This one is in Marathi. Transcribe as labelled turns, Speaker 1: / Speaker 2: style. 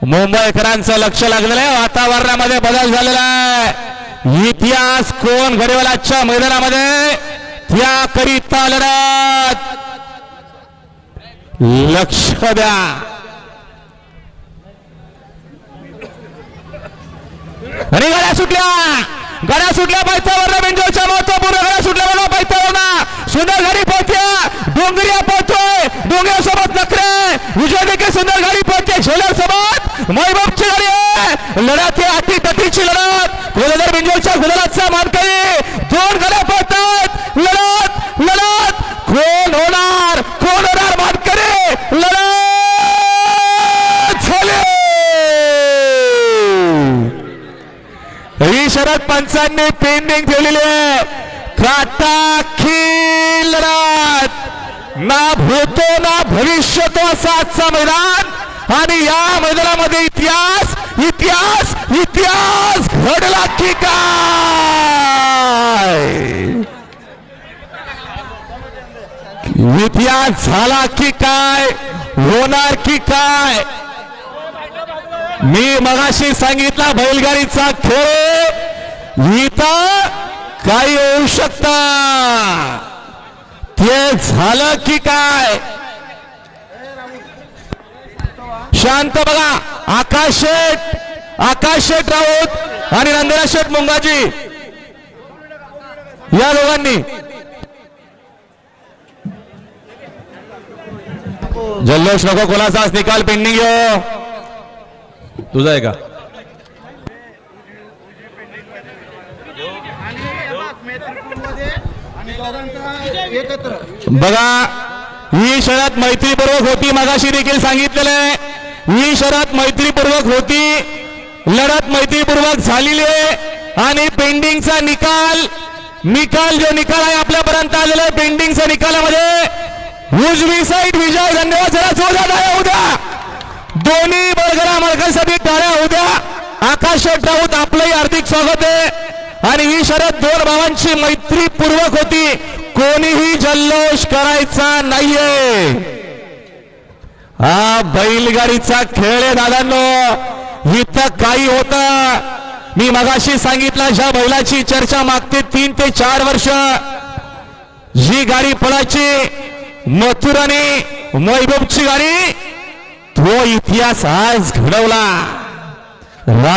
Speaker 1: मुंबईकरांचं लक्ष लागलेलं आहे, वातावरणामध्ये बदल झालेला आहे। इतिहास कोण घडेल आजच्या मैदानामध्ये त्याकरिता लढत लक्ष द्या। आणि गाड्या सुटल्या पायथ्यावर बेंजोरच्या महत्वपूर्ण गाड्या सुटल्या बघा पायथ्यावर सुंदर गाडी पोहोचते, डोंगरिया पोहोचतोय, डोंगरियासोबत नखरे विजय देखील सुंदर गाडी पोहोचते, झेलर सोबत महबूबची गाडी आहे। लढत ही अटी तटीची लढत, गोलंदाज बेंजोरच्या गुलालाचा मानकरी दोन गाड्या पोहोचतात। लढत लढत कोण होणार मानकरी लढत झाली। ही शरद पंचांनी पेंडिंग ठेवलेली आहे, काटा खील लढत, ना भूतो ना भविष्यतो असा आजचा मैदान। आणि या मैदानामध्ये इतिहास इतिहास इतिहास घडला की काय, इतिहास झाला की काय, होणार की काय। मी मगाशी सांगितला बैलगाडीचा खेळ इथं काही होऊ शकता, ते झालं की काय। शांत बघा, आकाश शेठ राऊत आणि नंदना शेठ मुंगाजी या दोघांनी जल्लोष नको, कोणाचाच निकाल पेंडिंग येऊ, तुझा आहे का? बघा, ही शर्यत मैत्रीपूर्वक होती, मगाशी देखील सांगितलेलं आहे, ही शर्यत मैत्रीपूर्वक होती, लढत मैत्रीपूर्वक झालेली आहे। आणि पेंडिंगचा निकाल जो निकाल आहे आपल्यापर्यंत आलेला आहे, पेंडिंगच्या निकालामध्ये उजवी साईड विजय, धन्यवाद। जरा जोरदार टाळ्या होऊ द्या, दोन्ही बळगडा मालकांसाठी टाळ्या होऊ द्या। आकाश राऊत आपलंही हार्दिक स्वागत आहे। आणि ही शर्यत दोन भावांची मैत्रीपूर्वक होती, कोणीही जल्लोष करायचा नाहीये, हा बैलगाडीचा खेळ आहे दादांनो। इथं काही होतं, मी मगाशी सांगितलं, ज्या बैलाची चर्चा मागते 3 ते 4 वर्ष जी गाडी पळायची मथुर आणि महबूबची गाडी, तो इतिहास आज घडवला।